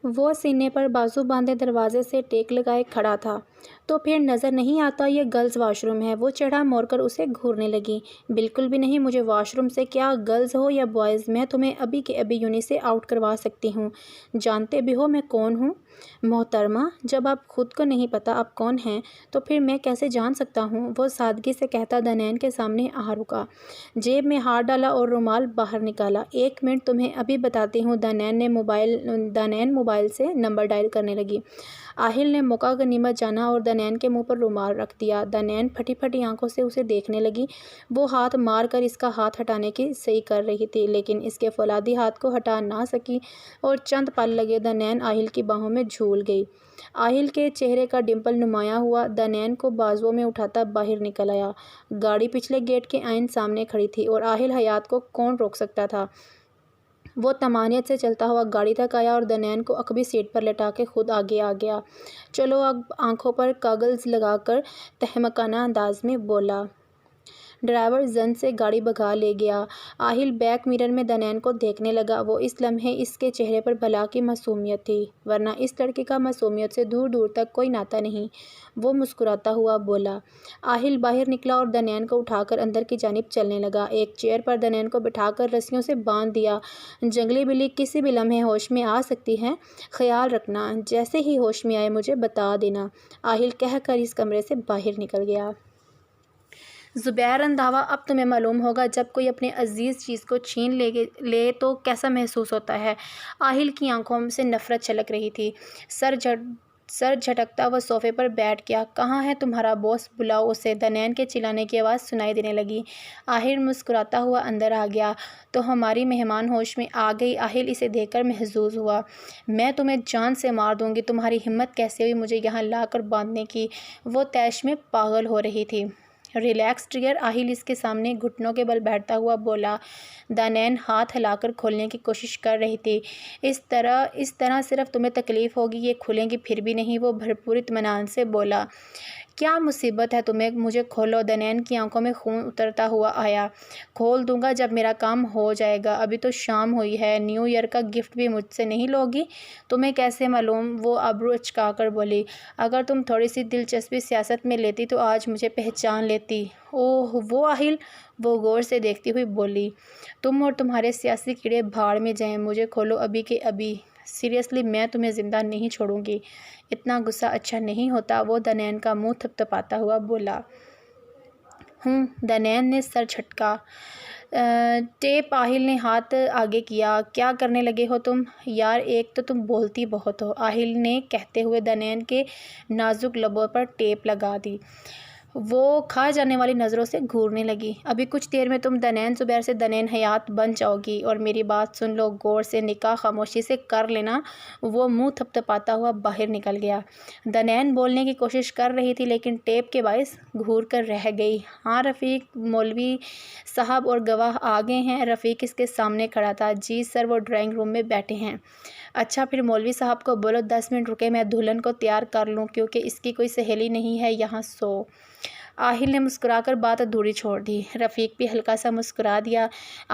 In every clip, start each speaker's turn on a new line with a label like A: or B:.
A: وہ سینے پر بازو باندھے دروازے سے ٹیک لگائے کھڑا تھا۔ تو پھر نظر نہیں آتا یہ گرلز واش روم ہے؟ وہ چڑھا موڑ کر اسے گھورنے لگی۔ بالکل بھی نہیں، مجھے واش روم سے کیا گرلز ہو یا بوائز، میں تمہیں ابھی کے ابھی یونٹ سے آؤٹ کروا سکتی ہوں۔ جانتے بھی ہو میں کون ہوں؟ محترمہ، جب آپ خود کو نہیں پتہ آپ کون ہیں تو پھر میں کیسے جان سکتا ہوں؟ وہ سادگی سے کہتا دنین کے سامنے آ رکا، جیب میں ہاتھ ڈالا اور رومال باہر نکالا۔ ایک منٹ، تمہیں ابھی بتاتی ہوں۔ دنین موبائل سے نمبر ڈائل کرنے لگی۔ آہل نے موقع غنیمت جانا اور دنین کے منہ پر رومال رکھ دیا۔ دنین پھٹی پھٹی آنکھوں سے اسے دیکھنے لگی۔ وہ ہاتھ مار کر اس کا ہاتھ ہٹانے کی صحیح کر رہی تھی، لیکن اس کے فولادی ہاتھ کو ہٹا نہ سکی اور چند پل لگے دنین آہل کی باہوں میں جھول گئی۔ آہل کے چہرے کا ڈمپل نمایاں ہوا، دنین کو بازوؤں میں اٹھاتا باہر نکل آیا۔ گاڑی پچھلے گیٹ کے عین سامنے کھڑی تھی اور آہل حیات کو کون روک سکتا تھا؟ وہ طمانینت سے چلتا ہوا گاڑی تک آیا اور دنین کو عقبی سیٹ پر لٹا کے خود آگے آ گیا۔ چلو، اب آنکھوں پر گاگلز لگا کر تہماکانہ انداز میں بولا۔ ڈرائیور زن سے گاڑی بھگا لے گیا۔ آہل بیک مرر میں دنین کو دیکھنے لگا۔ وہ اس لمحے اس کے چہرے پر بھلا کی معصومیت تھی، ورنہ اس لڑکی کا معصومیت سے دور دور تک کوئی ناطہ نہیں۔ وہ مسکراتا ہوا بولا۔ آہل باہر نکلا اور دنین کو اٹھا کر اندر کی جانب چلنے لگا۔ ایک چیئر پر دنین کو بٹھا کر رسیوں سے باندھ دیا۔ جنگلی بلی کسی بھی لمحے ہوش میں آ سکتی ہے، خیال رکھنا، جیسے ہی ہوش میں آئے مجھے بتا دینا۔ آہل کہہ کر اس کمرے سے باہر نکل گیا۔ زبیر رنداوا، اب تمہیں معلوم ہوگا جب کوئی اپنے عزیز چیز کو چھین لے تو کیسا محسوس ہوتا ہے۔ آہل کی آنکھوں سے نفرت چھلک رہی تھی۔ سر جھٹکتا وہ صوفے پر بیٹھ گیا۔ کہاں ہے تمہارا باس؟ بلاؤ اسے۔ دنین کے چلانے کی آواز سنائی دینے لگی۔ آہل مسکراتا ہوا اندر آ گیا۔ تو ہماری مہمان ہوش میں آ گئی؟ آہل اسے دیکھ کر محظوظ ہوا۔ میں تمہیں جان سے مار دوں گی، تمہاری ہمت کیسے ہوئی مجھے یہاں لا کر باندھنے کی؟ وہ طیش میں پاگل ہو رہی تھی۔ ریلیکس ڈیئر، آہل اس کے سامنے گھٹنوں کے بل بیٹھتا ہوا بولا۔ دنین ہاتھ ہلا کر کھولنے کی کوشش کر رہی تھی۔ اس طرح صرف تمہیں تکلیف ہوگی، یہ کھلیں گی پھر بھی نہیں۔ وہ بھرپور اطمینان سے بولا۔ کیا مصیبت ہے تمہیں؟ مجھے کھولو۔ دنین کی آنکھوں میں خون اترتا ہوا آیا۔ کھول دوں گا جب میرا کام ہو جائے گا، ابھی تو شام ہوئی ہے۔ نیو ایئر کا گفٹ بھی مجھ سے نہیں لوگی؟ تمہیں کیسے معلوم؟ وہ ابرو اچکا کر بولی۔ اگر تم تھوڑی سی دلچسپی سیاست میں لیتی تو آج مجھے پہچان لیتی۔ اوہ، وہ آہل! وہ غور سے دیکھتی ہوئی بولی۔ تم اور تمہارے سیاسی کیڑے بھاڑ میں جائیں، مجھے کھولو ابھی کے ابھی۔ سیریسلی، میں تمہیں زندہ نہیں چھوڑوں گی۔ اتنا غصہ اچھا نہیں ہوتا، وہ دنین کا منہ تھپتھپاتا ہوا بولا۔ دنین نے سر جھٹکا۔ ٹیپ، آہل نے ہاتھ آگے کیا۔ کیا کرنے لگے ہو تم؟ یار، ایک تو تم بولتی بہت ہو، آہل نے کہتے ہوئے دنین کے نازک لبوں پر ٹیپ لگا دی۔ وہ کھا جانے والی نظروں سے گھورنے لگی۔ ابھی کچھ دیر میں تم دنین زبیر سے دنین حیات بن جاؤ گی، اور میری بات سن لو غور سے، نکاح خاموشی سے کر لینا۔ وہ منہ تھپتھپاتا ہوا باہر نکل گیا۔ دنین بولنے کی کوشش کر رہی تھی لیکن ٹیپ کے باعث گھور کر رہ گئی۔ ہاں رفیق، مولوی صاحب اور گواہ آ گئے ہیں۔ رفیق اس کے سامنے کھڑا تھا۔ جی سر، وہ ڈرائنگ روم میں بیٹھے ہیں۔ اچھا، پھر مولوی صاحب کو بولو 10 منٹ رکے، میں دلہن کو تیار کر لوں، کیونکہ اس کی کوئی سہیلی نہیں ہے یہاں سو۔ آہل نے مسکرا کر بات ادھوری چھوڑ دی۔ رفیق بھی ہلکا سا مسکرا دیا۔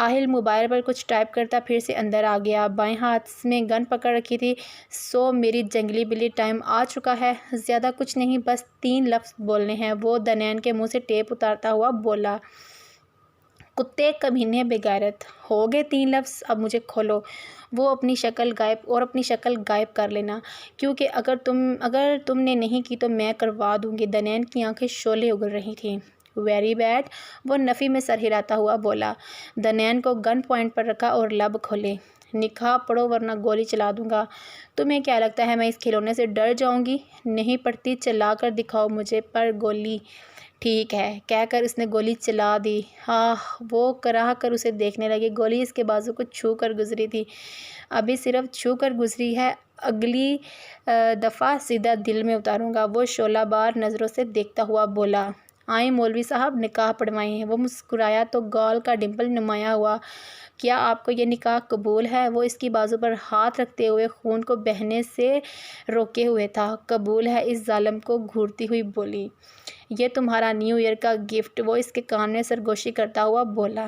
A: آہل موبائل پر کچھ ٹائپ کرتا پھر سے اندر آ گیا۔ بائیں ہاتھ میں گن پکڑ رکھی تھی۔ سو میری جنگلی بلی، ٹائم آ چکا ہے۔ زیادہ کچھ نہیں، بس 3 لفظ بولنے ہیں۔ وہ دنین کے منہ سے ٹیپ اتارتا ہوا بولا۔ کتے، کمینے، بے غیرت! ہو گئے 3 لفظ، اب مجھے کھولو۔ وہ اپنی شکل غائب کر لینا، کیونکہ اگر تم نے نہیں کی تو میں کروا دوں گی۔ دنین کی آنکھیں شعلے اگل رہی تھیں۔ ویری بیڈ، وہ نفی میں سر ہلاتا ہوا بولا۔ دنین کو گن پوائنٹ پر رکھا اور لب کھولے۔ نکاح پڑھو ورنہ گولی چلا دوں گا۔ تمہیں کیا لگتا ہے میں اس کھلونے سے ڈر جاؤں گی؟ نہیں پڑتی، چلا کر دکھاؤ مجھے پر گولی۔ ٹھیک ہے، کہہ کر اس نے گولی چلا دی۔ وہ کراہ کر اسے دیکھنے لگی۔ گولی اس کے بازو کو چھو کر گزری تھی۔ ابھی صرف چھو کر گزری ہے، اگلی دفعہ سیدھا دل میں اتاروں گا۔ وہ شعلہ بار نظروں سے دیکھتا ہوا بولا۔ آئیں مولوی صاحب، نکاح پڑھوائیں ہیں۔ وہ مسکرایا تو گال کا ڈمپل نمایاں ہوا۔ کیا آپ کو یہ نکاح قبول ہے؟ وہ اس کی بازو پر ہاتھ رکھتے ہوئے خون کو بہنے سے روکے ہوئے تھا۔ قبول ہے، اس ظالم کو گھورتی ہوئی بولی۔ یہ تمہارا نیو ایئر کا گفٹ، وہ اس کے کان میں سرگوشی کرتا ہوا بولا۔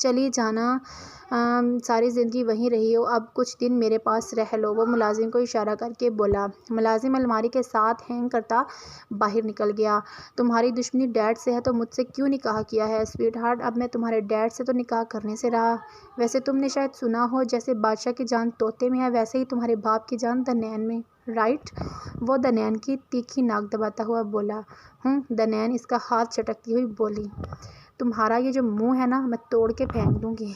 A: چلی جانا، ساری زندگی وہیں رہی ہو، اب کچھ دن میرے پاس رہ لو۔ وہ ملازم کو اشارہ کر کے بولا۔ ملازم الماری کے ساتھ ہینگ کرتا باہر نکل گیا۔ تمہاری دشمنی ڈیڈ سے ہے تو مجھ سے کیوں نکاح کیا ہے سویٹ ہارٹ؟ اب میں تمہارے ڈیڈ سے تو نکاح کرنے سے رہا۔ ویسے تم نے شاید سنا ہو جیسے بادشاہ کی جان طوطے میں ہے ویسے ہی تمہارے باپ کی جان دنین میں، رائٹ؟ وہ دنین کی تیکھی ناک دباتا ہوا بولا۔ دنین اس کا ہاتھ چٹکتی ہوئی بولی۔ تمہارا یہ جو منہ ہے نا، میں توڑ کے پھینک دوں گی۔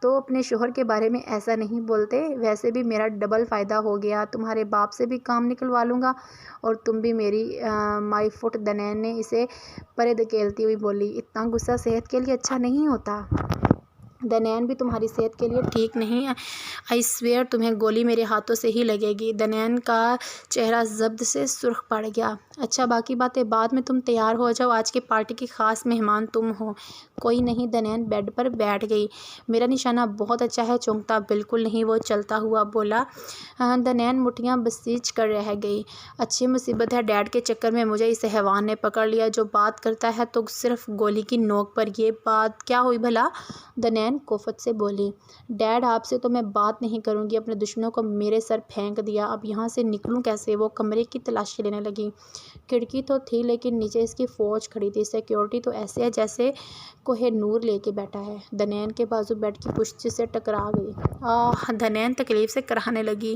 A: تو اپنے شوہر کے بارے میں ایسا نہیں بولتے، ویسے بھی میرا ڈبل فائدہ ہو گیا، تمہارے باپ سے بھی کام نکلوا لوں گا اور تم بھی میری مائی فٹ۔ دنین نے اسے پرے دھکیلتی ہوئی بولی۔ اتنا غصہ صحت کے لیے اچھا نہیں ہوتا۔ دنین بھی تمہاری صحت کے لیے ٹھیک نہیں ہے، آئی سویئر تمہیں گولی میرے ہاتھوں سے ہی لگے گی۔ دنین کا چہرہ ضبط سے سرخ پڑ گیا۔ اچھا باقی باتیں بعد میں، تم تیار ہو جاؤ، آج کی پارٹی کی خاص مہمان تم ہو۔ کوئی نہیں، دنین بیڈ پر بیٹھ گئی۔ میرا نشانہ بہت اچھا ہے، چونکتا بالکل نہیں، وہ چلتا ہوا بولا۔ دنین مٹھیاں بسیج کر رہ گئی۔ اچھی مصیبت ہے، ڈیڈ کے چکر میں مجھے اس حیوان نے پکڑ لیا جو بات کرتا ہے تو صرف گولی کی نوک پر۔ یہ بات کیا ہوئی بھلا؟ دنین کوفت سے بولی۔ ڈیڈ آپ سے تو میں بات نہیں کروں گی، اپنے دشمنوں کو میرے سر پھینک دیا، اب یہاں سے نکلوں کیسے؟ وہ کمرے کی تلاشی لینے لگی۔ کھڑکی تو تھی لیکن نیچے اس کی فوج کھڑی تھی، سیکیورٹی تو ایسے ہے جیسے کوہ نور لے کے بیٹھا ہے۔ دنین کے بازو بیڈ کی پشت سے ٹکرا گئی۔ آہ! دنین تکلیف سے کراہنے لگی۔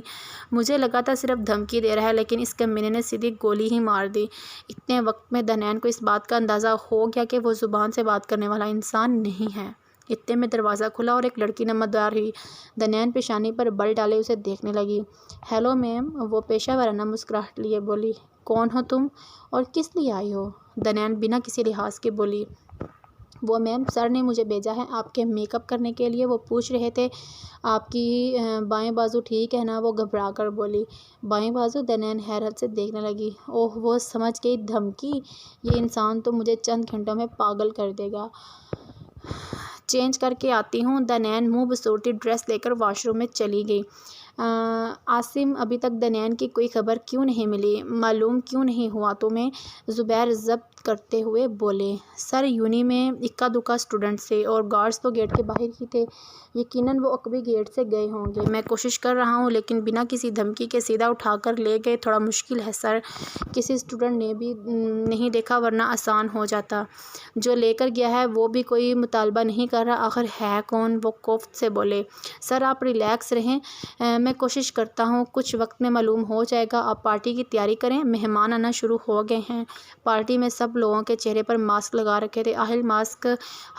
A: مجھے لگا تھا صرف دھمکی دے رہا ہے لیکن اس کمینے نے سیدھی گولی ہی مار دی۔ اتنے وقت میں دنین کو اس بات کا اندازہ ہو گیا کہ وہ زبان سے بات کرنے والا انسان نہیں ہے۔ اتنے میں دروازہ کھلا اور ایک لڑکی نمودار ہوئی۔ دنین پیشانی پر بل ڈالے اسے دیکھنے لگی۔ ہیلو میم، وہ پیشہ ورانہ مسکراہٹ لیے بولی۔ کون ہو تم اور کس لیے آئی ہو؟ دنین بنا کسی لحاظ کے بولی۔ وہ میم، سر نے مجھے بھیجا ہے آپ کے میک اپ کرنے کے لیے، وہ پوچھ رہے تھے آپ کی بائیں بازو ٹھیک ہے نا؟ وہ گھبرا کر بولی۔ بائیں بازو؟ دنین حیرت سے دیکھنے لگی۔ اوہ، وہ سمجھ گئی، دھمکی! یہ انسان تو مجھے چند گھنٹوں میں پاگل کر دے گا۔ چینج کر کے آتی ہوں۔ دنین منہ بصورتی ڈریس لے کر واش روم میں چلی گئی۔ عاصم، ابھی تک دنین کی کوئی خبر کیوں نہیں ملی؟ معلوم کیوں نہیں ہوا تمہیں؟ زبیر ضبط کرتے ہوئے بولے۔ سر، یونی میں اکا دکا اسٹوڈنٹس تھے اور گارڈز تو گیٹ کے باہر ہی تھے، یقیناً وہ عقبی گیٹ سے گئے ہوں گے۔ میں کوشش کر رہا ہوں لیکن بنا کسی دھمکی کے سیدھا اٹھا کر لے گئے، تھوڑا مشکل ہے سر۔ کسی اسٹوڈنٹ نے بھی نہیں دیکھا ورنہ آسان ہو جاتا۔ جو لے کر گیا ہے وہ بھی کوئی مطالبہ نہیں کر رہا، آخر ہے کون؟ وہ کوفت سے بولے۔ سر آپ ریلیکس رہیں، میں کوشش کرتا ہوں، کچھ وقت میں معلوم ہو جائے گا۔ آپ پارٹی کی تیاری کریں، مہمان آنا شروع ہو گئے ہیں۔ پارٹی میں سب لوگوں کے چہرے پر ماسک لگا رکھے تھے۔ آہل ماسک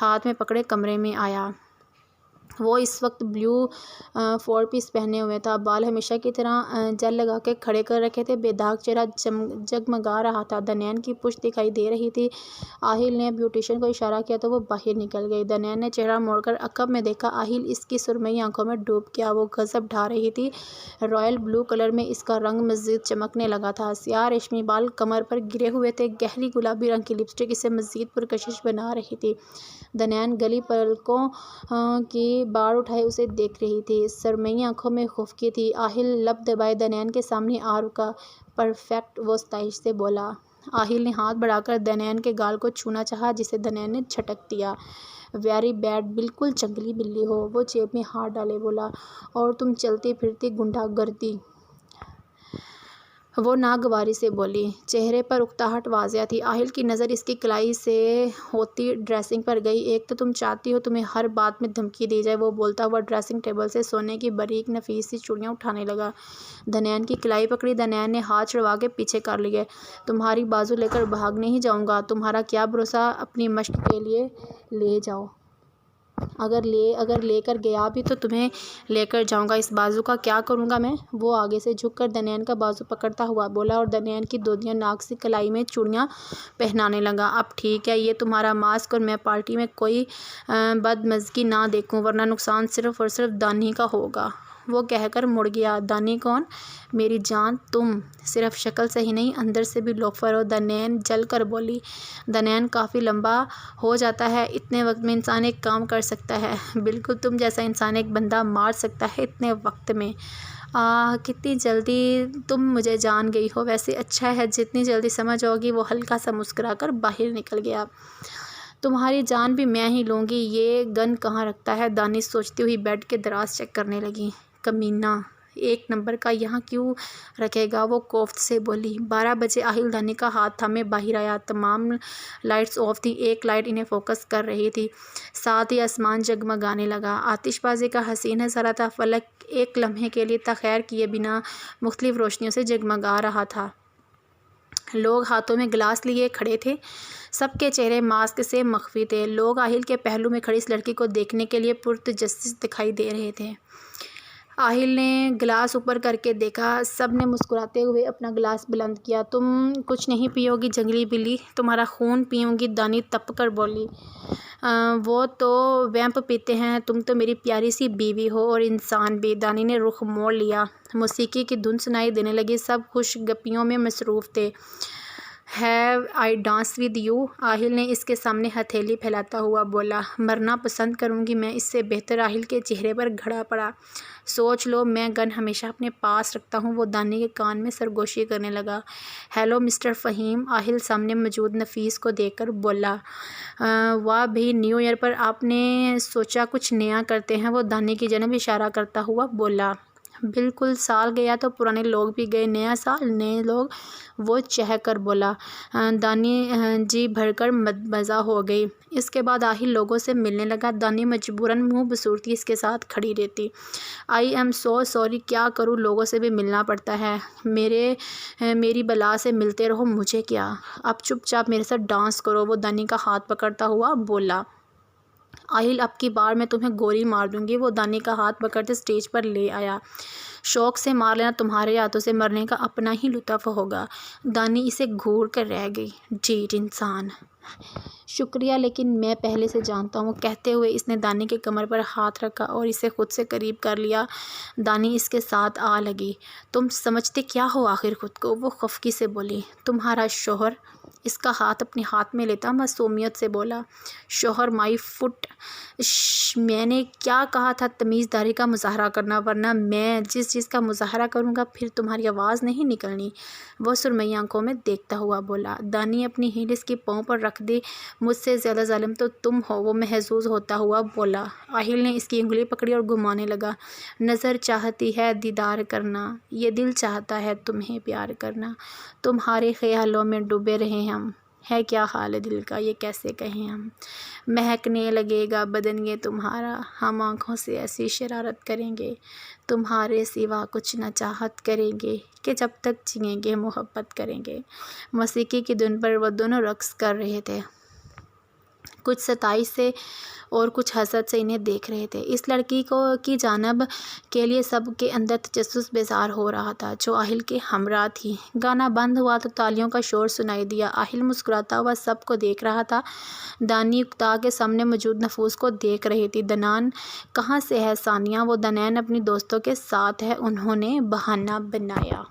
A: ہاتھ میں پکڑے کمرے میں آیا۔ وہ اس وقت بلیو 4 پیس پہنے ہوئے تھا، بال ہمیشہ کی طرح جیل لگا کے کھڑے کر رکھے تھے، بے داغ چہرہ جگمگا رہا تھا۔ دنین کی پشت دکھائی دے رہی تھی۔ آہل نے بیوٹیشین کو اشارہ کیا تو وہ باہر نکل گئی۔ دنین نے چہرہ موڑ کر عقب میں دیکھا، آہل اس کی سرمئی آنکھوں میں ڈوب گیا۔ وہ غضب ڈھا رہی تھی، رائل بلو کلر میں اس کا رنگ مزید چمکنے لگا تھا۔ سیاہ ریشمی بال کمر پر گرے ہوئے تھے، گہری گلابی رنگ کی لپسٹک اسے مزید پرکشش بنا رہی تھی۔ دنین گلی پلکوں کی باڑ اٹھائے اسے دیکھ رہی تھی، سرمئی آنکھوں میں خفگی تھی۔ آہل لب دبائے دنین کے سامنے آ رکا۔ پرفیکٹ، وہ ستائش سے بولا۔ آہل نے ہاتھ بڑھا کر دنین کے گال کو چھونا چاہا جسے دنین نے جھٹک دیا۔ ویری بیڈ، بالکل جنگلی بلی ہو۔ وہ جیب میں ہاتھ ڈالے بولا۔ اور تم چلتی پھرتی گنڈا گردی۔ وہ ناگواری سے بولی۔ چہرے پر اکتاہٹ واضح تھی۔ آہل کی نظر اس کی کلائی سے ہوتی ڈریسنگ پر گئی۔ ایک تو تم چاہتی ہو تمہیں ہر بات میں دھمکی دی جائے، وہ بولتا ہوا ڈریسنگ ٹیبل سے سونے کی باریک نفیس سی چوڑیاں اٹھانے لگا۔ دنین کی کلائی پکڑی۔ دنین نے ہاتھ چھڑوا کے پیچھے کر لیے۔ تمہاری بازو لے کر بھاگ نہیں جاؤں گا، تمہارا کیا بھروسہ، اپنی مشق کے لیے لے جاؤ۔ اگر لے کر گیا بھی تو تمہیں لے کر جاؤں گا، اس بازو کا کیا کروں گا میں؟ وہ آگے سے جھک کر دنین کا بازو پکڑتا ہوا بولا اور دنین کی دودیا ناک سی کلائی میں چوڑیاں پہنانے لگا۔ اب ٹھیک ہے، یہ تمہارا ماسک، اور میں پارٹی میں کوئی بدمزگی نہ دیکھوں ورنہ نقصان صرف اور صرف دانی کا ہوگا۔ وہ کہہ کر مڑ گیا۔ دانی کون؟ میری جان، تم صرف شکل سے ہی نہیں اندر سے بھی لوفر ہو، دنین جل کر بولی۔ دنین کافی لمبا ہو جاتا ہے، اتنے وقت میں انسان ایک کام کر سکتا ہے، بالکل تم جیسا انسان ایک بندہ مار سکتا ہے اتنے وقت میں۔ آہ، کتنی جلدی تم مجھے جان گئی ہو، ویسے اچھا ہے، جتنی جلدی سمجھ ہوگی۔ وہ ہلکا سا مسکرا کر باہر نکل گیا۔ تمہاری جان بھی میں ہی لوں گی۔ یہ گن کہاں رکھتا ہے؟ دانش سوچتی ہوئی بیڈ کے دراز چیک کرنے لگی۔ کمینہ 1 نمبر کا یہاں کیوں رکھے گا؟ وہ کوفت سے بولی۔ 12 بجے آہل دانی کا ہاتھ تھامے باہر آیا۔ تمام لائٹس آف تھیں، ایک لائٹ انہیں فوکس کر رہی تھی، ساتھ ہی آسمان جگمگانے لگا۔ آتش بازی کا حسین نظارہ تھا۔ فلک ایک لمحے کے لیے تاخیر کیے بنا مختلف روشنیوں سے جگمگا رہا تھا۔ لوگ ہاتھوں میں گلاس لیے کھڑے تھے، سب کے چہرے ماسک سے مخفی تھے۔ لوگ آہل کے پہلو میں کھڑی اس لڑکی کو دیکھنے کے لیے پرتجسس دکھائی دے رہے تھے۔ آہل نے گلاس اوپر کر کے دیکھا، سب نے مسکراتے ہوئے اپنا گلاس بلند کیا۔ تم کچھ نہیں پیو گی جنگلی بلی؟ تمہارا خون پیوں گی، دانی تپ کر بولی۔ وہ تو ویمپ پیتے ہیں، تم تو میری پیاری سی بیوی ہو اور انسان بھی۔ دانی نے رخ موڑ لیا۔ موسیقی کی دھن سنائی دینے لگی، سب خوش گپیوں میں مصروف تھے۔ Have I dance with you? Aahil نے اس کے سامنے ہتھیلی پھیلاتا ہوا بولا۔ مرنا پسند کروں گی میں، اس سے بہتر۔ آہل کے چہرے پر گھڑا پڑا۔ سوچ لو، میں گن ہمیشہ اپنے پاس رکھتا ہوں۔ وہ دانی کے کان میں سرگوشی کرنے لگا۔ ہیلو مسٹر فہیم، آہل سامنے موجود نفیس کو دیکھ کر بولا۔ واہ بھئی، نیو ایئر پر آپ نے سوچا کچھ نیا کرتے ہیں؟ وہ دانی کی جانب اشارہ کرتا ہوا بولا۔ بالکل، سال گیا تو پرانے لوگ بھی گئے، نیا سال نئے لوگ، وہ چہک کر بولا۔ دانی جی بھر کر مدمزہ ہو گئی۔ اس کے بعد آہل لوگوں سے ملنے لگا۔ دانی مجبوراً منہ بصورتی اس کے ساتھ کھڑی رہتی۔ آئی ایم سو سوری، کیا کروں، لوگوں سے بھی ملنا پڑتا ہے۔ میری بلا سے ملتے رہو، مجھے کیا؟ اب چپ چاپ میرے ساتھ ڈانس کرو، وہ دانی کا ہاتھ پکڑتا ہوا بولا۔ آہل، اب کی بار میں تمہیں گولی مار دوں گی۔ وہ دانی کا ہاتھ پکڑتے اسٹیج پر لے آیا۔ شوق سے مار لینا، تمہارے ہاتھوں سے مرنے کا اپنا ہی لطف ہوگا۔ دانی اسے گھور کر رہ گئی۔ ڈھیٹ انسان! شکریہ، لیکن میں پہلے سے جانتا ہوں۔ کہتے ہوئے اس نے دانی کے کمر پر ہاتھ رکھا اور اسے خود سے قریب کر لیا۔ دانی اس کے ساتھ آ لگی۔ تم سمجھتے کیا ہو آخر خود کو؟ وہ خفگی سے بولی۔ تمہارا شوہر؟ اس کا ہاتھ اپنے ہاتھ میں لیتا معصومیت سے بولا۔ شوہر مائی فٹ! میں نے کیا کہا تھا تمیز داری کا مظاہرہ کرنا، ورنہ میں جس چیز کا مظاہرہ کروں گا پھر تمہاری آواز نہیں نکلنی۔ وہ سرمئی آنکھوں میں دیکھتا ہوا بولا۔ دانی اپنی ہیل اس کی پاؤں پر رکھ دی۔ مجھ سے زیادہ ظالم تو تم ہو، وہ محظوظ ہوتا ہوا بولا۔ آہل نے اس کی انگلی پکڑی اور گھمانے لگا۔ نظر چاہتی ہے دیدار کرنا، یہ دل چاہتا ہے تمہیں پیار کرنا۔ تمہارے خیالوں میں ڈوبے رہے ہم، ہے کیا حال دل کا یہ کیسے کہیں ہم۔ مہکنے لگے گا بدن یہ تمہارا، ہم آنکھوں سے ایسی شرارت کریں گے، تمہارے سوا کچھ نہ چاہت کریں گے، کہ جب تک جئیں گے محبت کریں گے۔ موسیقی کی دھن پر وہ دونوں رقص کر رہے تھے، کچھ ستائش سے اور کچھ حسد سے انہیں دیکھ رہے تھے۔ اس لڑکی کی جانب کے لیے سب کے اندر تجسس بیزار ہو رہا تھا جو آہل کے ہمراہ تھی۔ گانا بند ہوا تو تالیوں کا شور سنائی دیا۔ آہل مسکراتا ہوا سب کو دیکھ رہا تھا۔ دانی اکتا کے سامنے موجود نفوس کو دیکھ رہی تھی۔ دنان کہاں سے ہے ثانیہ؟ وہ دنان اپنی دوستوں کے ساتھ ہے، انہوں نے بہانہ بنایا۔